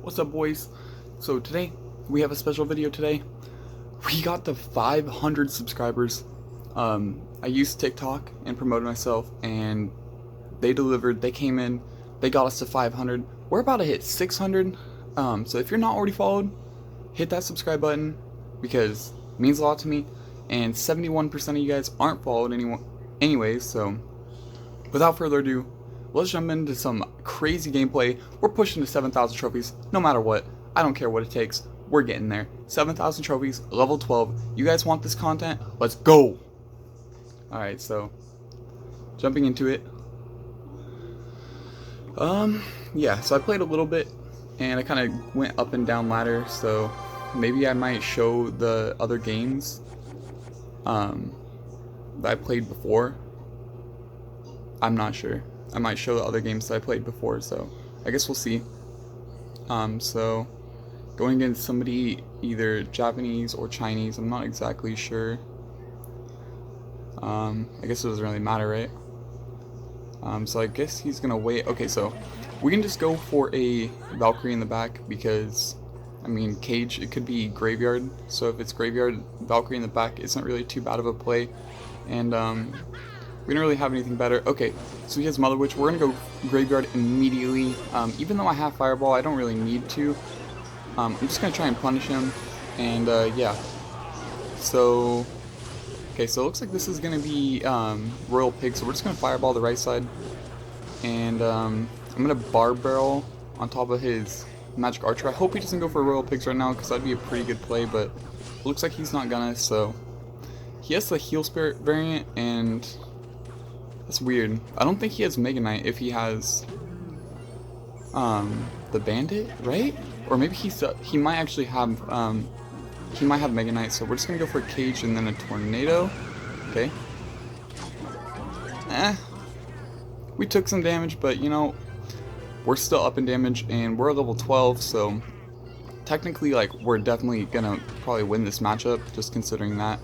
What's up, boys? So today we have a special video. Today we got to 500 subscribers. I used TikTok and promoted myself, and they delivered. They came in, they got us to 500. We're about to hit 600. So if you're not already followed, hit that subscribe button because it means a lot to me. And 71% of you guys aren't followed anyways. So without further ado, let's jump into some crazy gameplay. We're pushing to 7,000 trophies, no matter what. I don't care what it takes. We're getting there. 7,000 trophies, level 12. You guys want this content? Let's go! Alright, so jumping into it. Yeah, so I played a little bit, and I kind of went up and down ladder, so maybe I might show the other games that I played before. I'm not sure. I might show the other games that I played before, so I guess we'll see. So going against somebody either Japanese or Chinese, I'm not exactly sure. I guess it doesn't really matter, right? So I guess he's gonna wait. Okay, so we can just go for a Valkyrie in the back because, I mean, cage, it could be graveyard. So if it's graveyard, Valkyrie in the back isn't really too bad of a play. And we don't really have anything better. Okay, so he has Mother Witch. We're gonna go graveyard immediately. Even though I have Fireball, I don't really need to. I'm just gonna try and punish him. And yeah. So, okay, so it looks like this is gonna be Royal Pig. So we're just gonna Fireball the right side. And I'm gonna Barb Barrel on top of his Magic Archer. I hope he doesn't go for Royal Pigs right now because that'd be a pretty good play, but it looks like he's not gonna. So he has the Heal Spirit variant, and that's weird. I don't think he has Mega Knight if he has the Bandit, right? Or maybe he might actually have he might have Mega Knight. So we're just gonna go for a Cage and then a Tornado. Okay. We took some damage, but you know, we're still up in damage, and we're level 12, so technically, like, we're definitely gonna probably win this matchup, just considering that.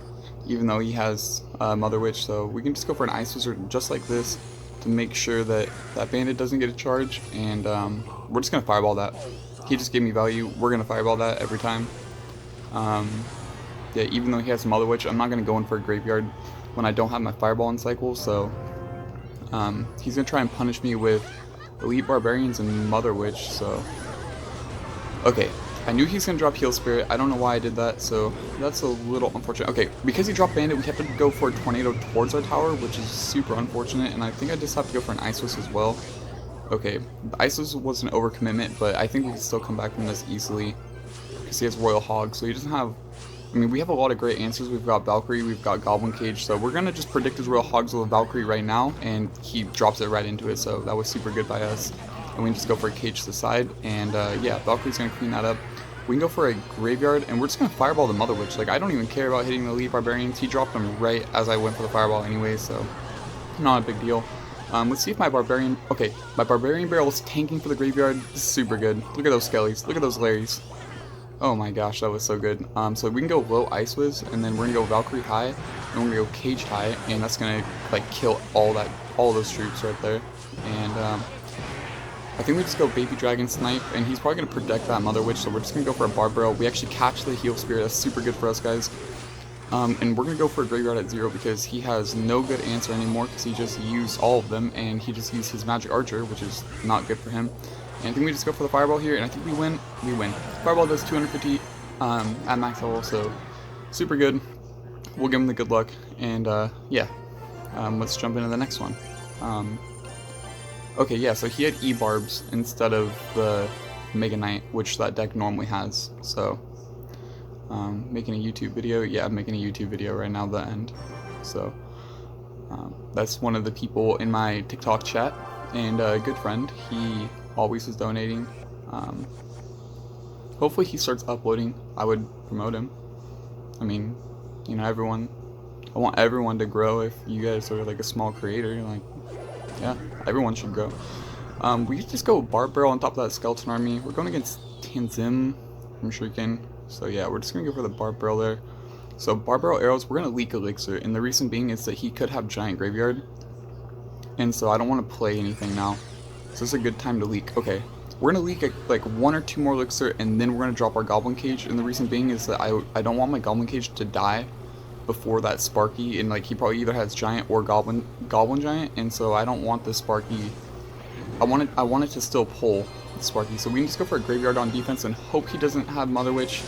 Even though he has Mother Witch, so we can just go for an Ice Wizard just like this to make sure that that Bandit doesn't get a charge, and we're just gonna Fireball that. He just gave me value. We're gonna Fireball that every time. Yeah, even though he has Mother Witch, I'm not gonna go in for a Graveyard when I don't have my Fireball in cycle. So he's gonna try and punish me with Elite Barbarians and Mother Witch. So okay. I knew he's going to drop Heal Spirit. I don't know why I did that, so that's a little unfortunate. Okay, because he dropped Bandit, we have to go for a Tornado towards our tower, which is super unfortunate, and I think I just have to go for an Ice Wisp as well. Okay, the Ice Wisp was an overcommitment, but I think we can still come back from this easily, because he has Royal Hog, so he doesn't have... I mean, we have a lot of great answers. We've got Valkyrie, we've got Goblin Cage, so we're going to just predict his Royal Hogs with a Valkyrie right now, and he drops it right into it, so that was super good by us. And we can just go for a Cage to the side, and yeah, Valkyrie's going to clean that up. We can go for a Graveyard, and we're just going to Fireball the Mother Witch. Like, I don't even care about hitting the Elite Barbarians. He dropped them right as I went for the Fireball anyway, so not a big deal. Let's see if my Barbarian... Okay, my Barbarian Barrel is tanking for the Graveyard. This is super good. Look at those Skellies. Look at those Larrys. Oh my gosh, that was so good. So we can go low Ice Wiz, and then we're going to go Valkyrie high, and we're going to go Cage high, and that's going to, like, kill all those troops right there. And, I think we just go Baby Dragon Snipe, and he's probably going to protect that Mother Witch, so we're just going to go for a Barb Barrel. We actually catch the Heal Spirit. That's super good for us, guys. And we're going to go for a Graveyard at 0 because he has no good answer anymore because he just used all of them, and he just used his Magic Archer, which is not good for him. And I think we just go for the Fireball here, and I think we win. We win. Fireball does 250 at max level, so super good. We'll give him the good luck, and yeah. Let's jump into the next one. Okay, yeah, so he had E-Barbs instead of the Mega Knight, which that deck normally has. So, making a YouTube video. Yeah, I'm making a YouTube video right now, the end. So, that's one of the people in my TikTok chat, and a good friend. He always is donating. Hopefully he starts uploading. I would promote him. I mean, you know, I want everyone to grow. If you guys are like a small creator, like, yeah, everyone should grow. We could just go Barb Barrel on top of that Skeleton Army. We're going against Tanzim from Shuriken. So yeah, we're just going to go for the Barb Barrel there. So Barb Barrel arrows, we're going to leak Elixir. And the reason being is that he could have Giant Graveyard. And so I don't want to play anything now. So this is a good time to leak. Okay, We're gonna leak like 1 or 2 more elixir, and then we're gonna drop our goblin cage. And the reason being is that I don't want my goblin cage to die before that Sparky, and like he probably either has giant or goblin giant, and so I don't want the Sparky. I want it to still pull the Sparky, so we can just go for a graveyard on defense and hope he doesn't have Mother Witch.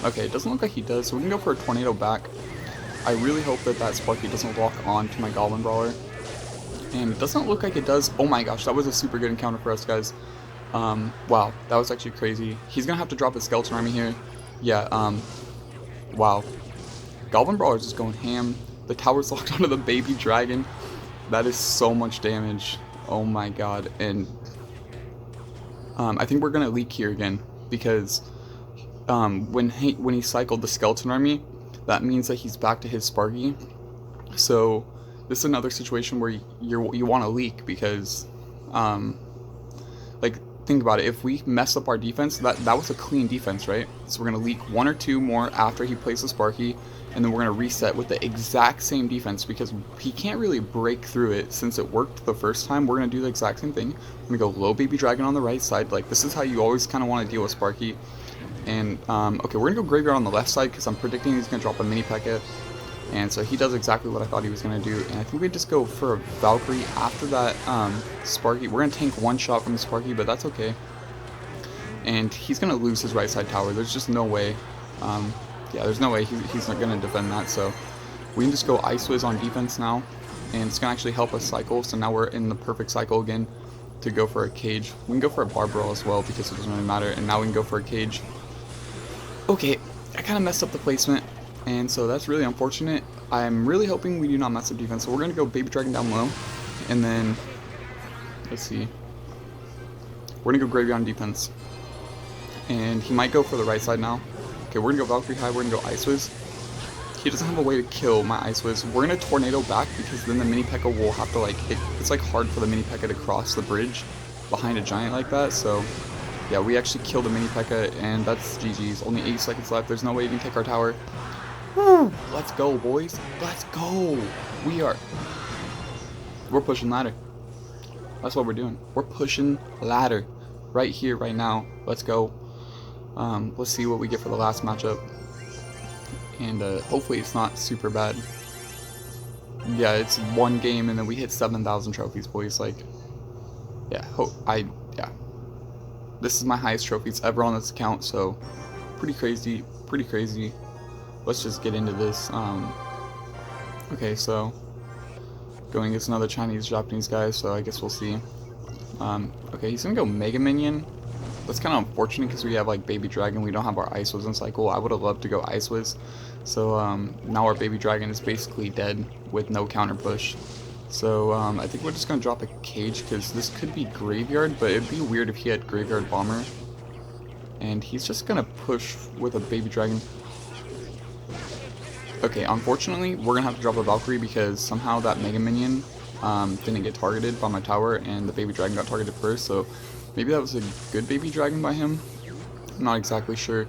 Okay, it doesn't look like he does, so we can go for a tornado back. I really hope that that Sparky doesn't lock on to my Goblin Brawler, and it doesn't look like it does. Oh my gosh, that was a super good encounter for us, guys. Wow, that was actually crazy. He's gonna have to drop his skeleton army here. Yeah, wow. Goblin Brawler is just going ham. The tower's locked onto the baby dragon. That is so much damage. Oh my god. And I think we're gonna leak here again, because when he cycled the skeleton army, that means that he's back to his Sparky. So this is another situation where you want to leak, because like, think about it. If we mess up our defense, that was a clean defense, right? So we're gonna leak 1 or 2 more after he plays the Sparky, and then we're gonna reset with the exact same defense, because he can't really break through it since it worked the first time. We're gonna do the exact same thing. We're gonna go low baby dragon on the right side. Like, this is how you always kind of want to deal with Sparky. And okay, we're gonna go graveyard on the left side, because I'm predicting he's gonna drop a mini P.E.K.K.A. And so he does exactly what I thought he was going to do. And I think we just go for a Valkyrie after that Sparky. We're going to tank 1 shot from the Sparky, but that's okay. And he's going to lose his right side tower. There's just no way. Yeah, there's no way he's not going to defend that. So we can just go Ice Wiz on defense now. And it's going to actually help us cycle. So now we're in the perfect cycle again to go for a cage. We can go for a Barbara as well, because it doesn't really matter. And now we can go for a cage. Okay, I kind of messed up the placement, and so that's really unfortunate. I'm really hoping we do not mess up defense. So we're going to go Baby Dragon down low, and then, let's see, we're going to go Graveyard on defense. And he might go for the right side now. Okay, we're going to go Valkyrie high, we're going to go Ice Wiz. He doesn't have a way to kill my Ice Wiz. We're going to Tornado back, because then the mini P.E.K.K.A. will have to, like, it's like hard for the mini P.E.K.K.A. to cross the bridge behind a giant like that. So yeah, we actually killed the mini P.E.K.K.A. and that's GG's. Only 8 seconds left. There's no way you can take our tower. Woo! Let's go, boys. Let's go. We're pushing ladder. That's what we're doing. We're pushing ladder right here, right now. Let's go. Let's see what we get for the last matchup. And hopefully it's not super bad. Yeah, it's 1 game and then we hit 7,000 trophies, boys. Like, yeah, yeah. This is my highest trophies ever on this account, so pretty crazy, pretty crazy. Let's just get into this. Okay, so going against another Japanese guy, so I guess we'll see. Okay, he's gonna go Mega Minion. That's kind of unfortunate, because we have like Baby Dragon. We don't have our Ice Wiz in cycle. I would have loved to go Ice Wiz. So now our Baby Dragon is basically dead with no counter push. So I think we're just gonna drop a cage, because this could be Graveyard, but it'd be weird if he had Graveyard Bomber. And he's just gonna push with a Baby Dragon. Okay, unfortunately, we're gonna have to drop a Valkyrie, because somehow that Mega Minion didn't get targeted by my tower, and the Baby Dragon got targeted first. So maybe that was a good Baby Dragon by him. I'm not exactly sure.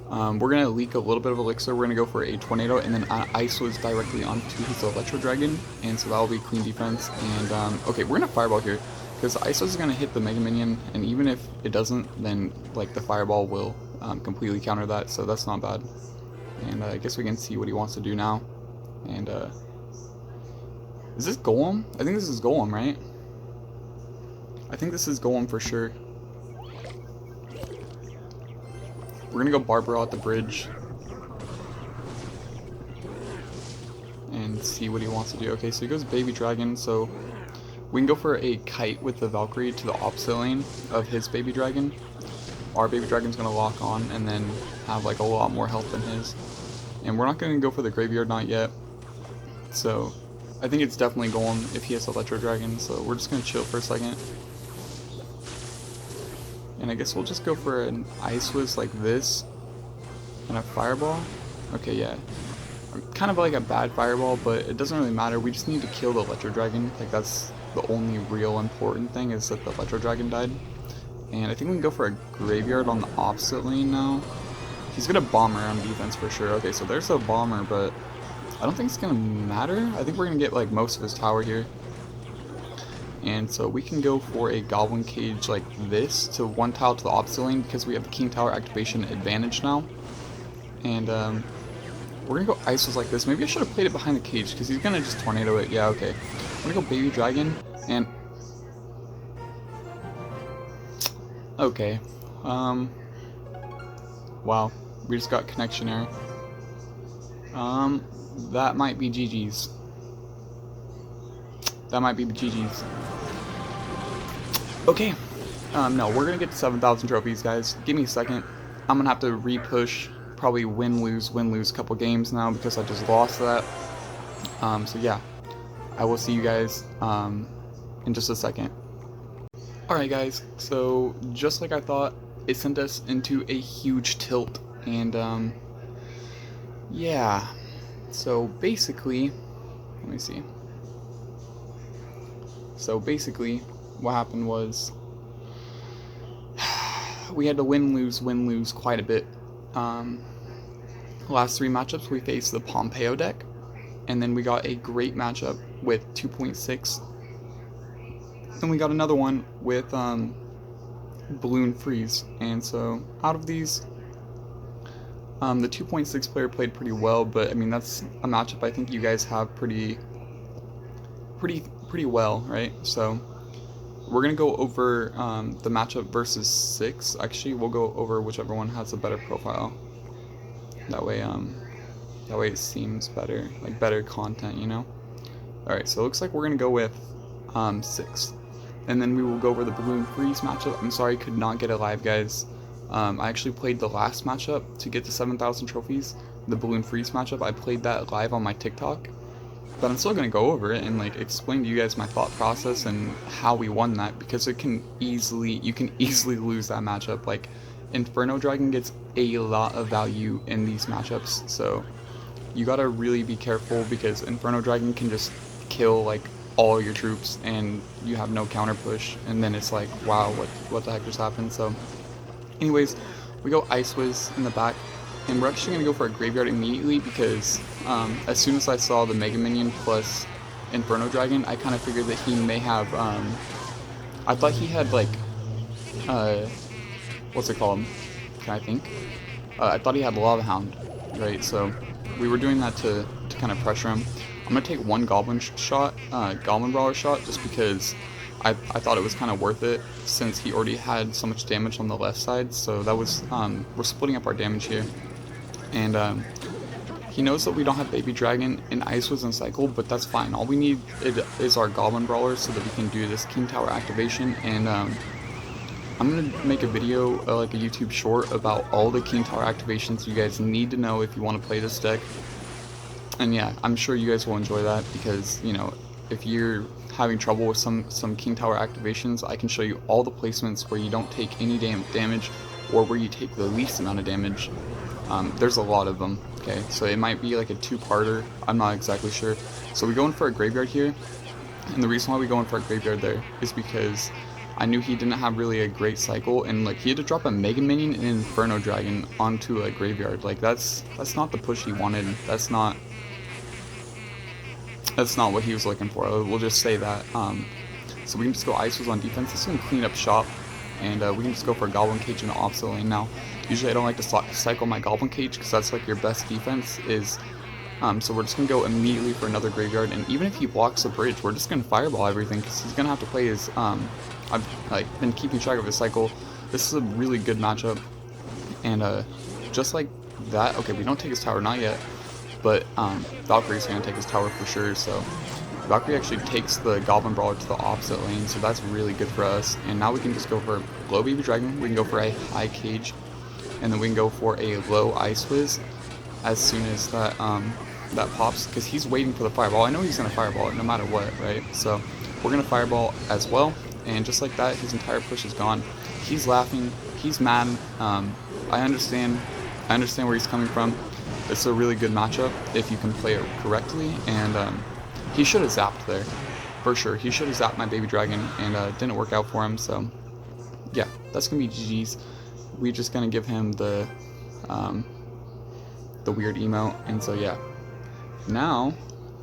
We're going to leak a little bit of elixir. We're going to go for a tornado, and then Ice Wiz directly onto his Electro Dragon, and so that will be clean defense. And okay, we're going to Fireball here, because Ice Wiz is going to hit the Mega Minion, and even if it doesn't, then like the Fireball will completely counter that, so that's not bad. And I guess we can see what he wants to do now. And is this Golem? I think this is Golem, right? I think this is Golem for sure. We're gonna go Barbara at the bridge and see what he wants to do. Okay, so he goes Baby Dragon, so we can go for a kite with the Valkyrie to the opposite lane of his Baby Dragon. Our Baby Dragon's gonna lock on and then have like a lot more health than his. And we're not gonna go for the Graveyard, not yet. So I think it's definitely Golem if he has Electro Dragon, so we're just gonna chill for a second. And I guess we'll just go for an Ice Wiz like this and a Fireball. Okay, yeah. Kind of like a bad Fireball, but it doesn't really matter. We just need to kill the Electro Dragon. Like, that's the only real important thing, is that the Electro Dragon died. And I think we can go for a Graveyard on the opposite lane now. He's gonna Bomber on defense for sure. Okay, so there's a Bomber, but I don't think it's gonna matter. I think we're gonna get like most of his tower here. and so we can go for a Goblin Cage like this to one tile to the opposite lane because we have the King Tower activation advantage now. And we're gonna go Isos like this. Maybe I should have played it behind the cage because he's gonna just tornado it. Yeah, okay. I'm gonna go Baby Dragon and okay. Wow, we just got connection error. That might be GG's. That might be GG's. Okay. No, we're gonna get to 7,000 trophies, guys. Give me a second. I'm gonna have to re-push, probably win-lose a couple games now because I just lost that. So yeah, I will see you guys in just a second. Alright guys, so just like I thought, it sent us into a huge tilt, and yeah, so basically, let me see. So basically, what happened was, we had to win-lose quite a bit. Last 3 matchups we faced the Pompeo deck, and then we got a great matchup with 2.6. Then we got another one with Balloon Freeze, and so out of these, the 2.6 player played pretty well, but I mean that's a matchup I think you guys have pretty well, right? So we're gonna go over the matchup versus 6. Actually, we'll go over whichever one has a better profile. That way it seems better, like better content, you know. All right, so it looks like we're gonna go with 6. And then we will go over the Balloon Freeze matchup. I'm sorry I could not get it live, guys. I actually played the last matchup to get to 7,000 trophies. The Balloon Freeze matchup, I played that live on my TikTok. But I'm still going to go over it and like explain to you guys my thought process and how we won that, because you can easily lose that matchup. Like, Inferno Dragon gets a lot of value in these matchups, so you gotta really be careful because Inferno Dragon can just kill like all your troops and you have no counter push, and then it's like, wow, what the heck just happened? So anyways, we go Ice Wiz in the back, and we're actually going to go for a Graveyard immediately because as soon as I saw the Mega Minion plus Inferno Dragon, I kind of figured that he may have, I thought he had like, what's it called? Can I think? I thought he had Lava Hound, right? So we were doing that to kind of pressure him. I'm going to take one Goblin Brawler shot, just because I thought it was kind of worth it since he already had so much damage on the left side. So that was, we're splitting up our damage here. And he knows that we don't have Baby Dragon in Ice Wiz and Cycle, but that's fine. All we need is our Goblin Brawler so that we can do this King Tower activation. And I'm going to make a video, like a YouTube short, about all the King Tower activations you guys need to know if you want to play this deck. And yeah, I'm sure you guys will enjoy that because, you know, if you're having trouble with some King Tower activations, I can show you all the placements where you don't take any damage or where you take the least amount of damage. There's a lot of them, okay? So it might be like a 2-parter, I'm not exactly sure. So we go in for a Graveyard here, and the reason why we go in for a Graveyard there is because I knew he didn't have really a great cycle, and like he had to drop a Mega Minion and an Inferno Dragon onto a Graveyard. Like that's not the push he wanted. That's not what he was looking for. We'll just say that. So we can just go Ice Wiz on defense. This is going to clean up shop, and we can just go for a Goblin Cage in the opposite lane now. Usually I don't like to cycle my Goblin Cage because that's like your best defense is. So we're just going to go immediately for another Graveyard, and even if he blocks the bridge, we're just going to Fireball everything because he's going to have to play his, I've like been keeping track of his cycle. This is a really good matchup, and just like that, okay, we don't take his tower, not yet, but Valkyrie's going to take his tower for sure, so Valkyrie actually takes the Goblin Brawler to the opposite lane, so that's really good for us. And now we can just go for low Baby Dragon, we can go for a high Cage, and then we can go for a low Ice Wiz as soon as that that pops, because he's waiting for the Fireball. I know he's going to Fireball it no matter what, right? So we're going to Fireball as well, and just like that, his entire push is gone. He's laughing, he's mad. I understand where he's coming from. It's a really good matchup if you can play it correctly, and he should have zapped there, for sure. He should have zapped my Baby Dragon, and it didn't work out for him, so yeah, that's going to be GG's. We're just going to give him the weird emote, and so yeah. Now,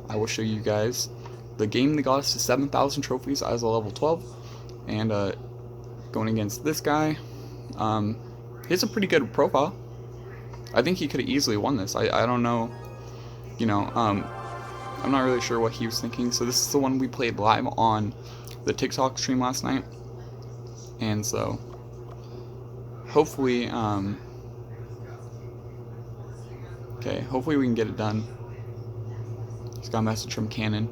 I will show you guys the game that got us to 7,000 trophies as a level 12, and going against this guy. He has a pretty good profile. I think he could have easily won this. I don't know, you know, I'm not really sure what he was thinking. So this is the one we played live on the TikTok stream last night, and so hopefully, okay, hopefully we can get it done. Just got a message from Cannon.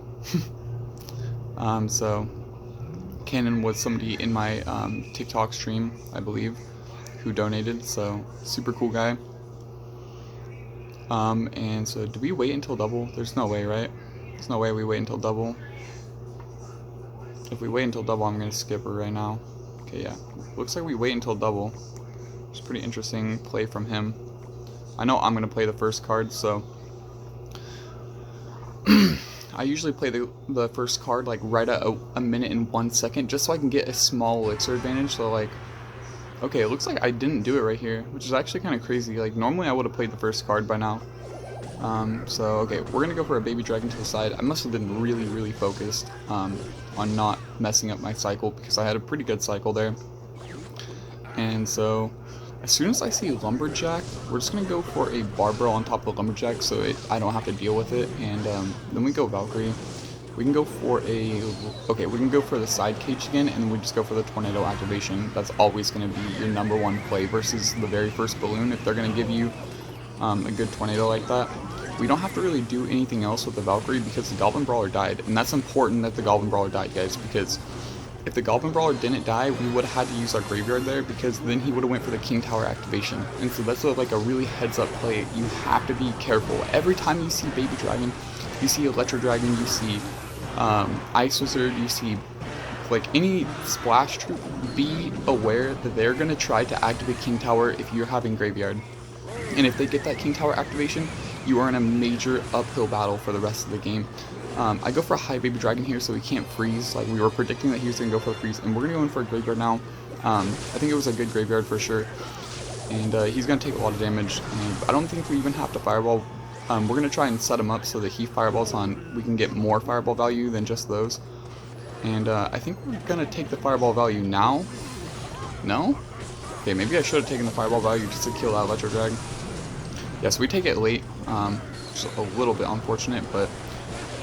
So Cannon was somebody in my TikTok stream, I believe, who donated, so super cool guy. And so do we wait until double? There's no way, right? There's no way we wait until double. If we wait until double, I'm gonna skip her right now. Okay, yeah. Looks like we wait until double. It's a pretty interesting play from him. I know I'm gonna play the first card, so I usually play the first card like right at a minute and 1 second, just so I can get a small elixir advantage. So like, okay, it looks like I didn't do it right here, which is actually kind of crazy. Like normally I would have played the first card by now. So okay, we're gonna go for a baby dragon to the side. I must have been really focused on not messing up my cycle, because I had a pretty good cycle there. And so as soon as I see lumberjack, we're just gonna go for a barbell on top of lumberjack, so I don't have to deal with it. And then we go Valkyrie. We can go for we can go for the side cage again, and then we just go for the tornado activation. That's always going to be your #1 play versus the very first balloon if they're going to give you a good tornado like that. We don't have to really do anything else with the Valkyrie because the Goblin Brawler died, and that's important that the Goblin Brawler died, guys, because if the Goblin Brawler didn't die, we would have had to use our graveyard there, because then he would have went for the King Tower activation. And so that's like a really heads up play. You have to be careful. Every time you see Baby Dragon, you see Electro Dragon, you see Ice Wizard, you see like any splash troop, be aware that they're going to try to activate King Tower if you're having graveyard. And if they get that King Tower activation, you are in a major uphill battle for the rest of the game. I go for a high Baby Dragon here so he can't freeze. Like we were predicting that he was going to go for a freeze, and we're going to go in for a graveyard now. I think it was a good graveyard for sure. And he's going to take a lot of damage, and I don't think we even have to fireball. We're going to try and set him up so that he fireballs on, we can get more fireball value than just those. And I think we're going to take the fireball value now. No? Okay, maybe I should have taken the fireball value just to kill that Electro Drag. Yes, we take it late, just a little bit unfortunate, but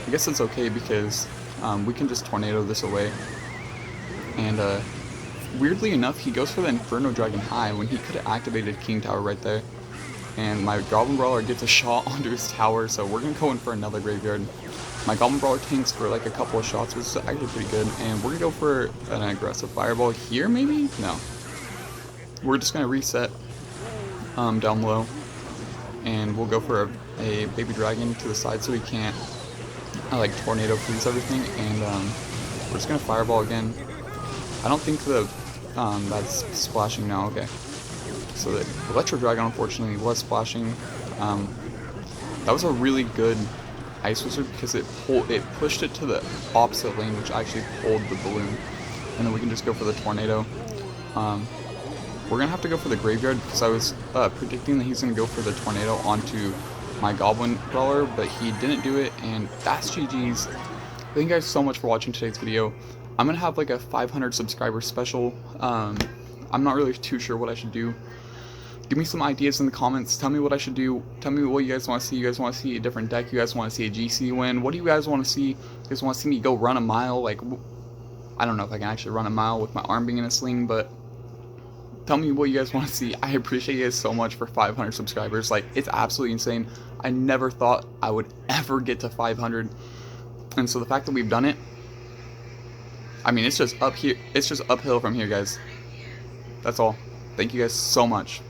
I guess it's okay because we can just tornado this away. And weirdly enough, he goes for the Inferno Dragon high when he could have activated King Tower right there. And my Goblin Brawler gets a shot onto his tower, so we're going to go in for another graveyard. My Goblin Brawler tanks for like a couple of shots, which is actually pretty good. And we're going to go for an aggressive fireball here, maybe? No. We're just going to reset down low. And we'll go for a Baby Dragon to the side so he can't like tornado freeze everything. And we're just going to fireball again. I don't think that's splashing now. Okay. So the Electro Dragon unfortunately was splashing. That was a really good Ice Wizard because it pushed it to the opposite lane, which actually pulled the balloon. And then we can just go for the tornado. We're gonna have to go for the graveyard because I was predicting that he's gonna go for the tornado onto my Goblin Brawler, but he didn't do it, and that's GG's. Thank you guys so much for watching today's video. I'm gonna have like a 500 subscriber special. I'm not really too sure what I should do. Give me some ideas in the comments. Tell me what I should do. Tell me what you guys want to see. You guys want to see a different deck? You guys want to see a GC win? What do you guys want to see? You guys want to see me go run a mile? Like, I don't know if I can actually run a mile with my arm being in a sling, but tell me what you guys want to see. I appreciate you guys so much for 500 subscribers. Like, it's absolutely insane. I never thought I would ever get to 500. And so the fact that we've done it, I mean, it's just up here. It's just uphill from here, guys. That's all. Thank you guys so much.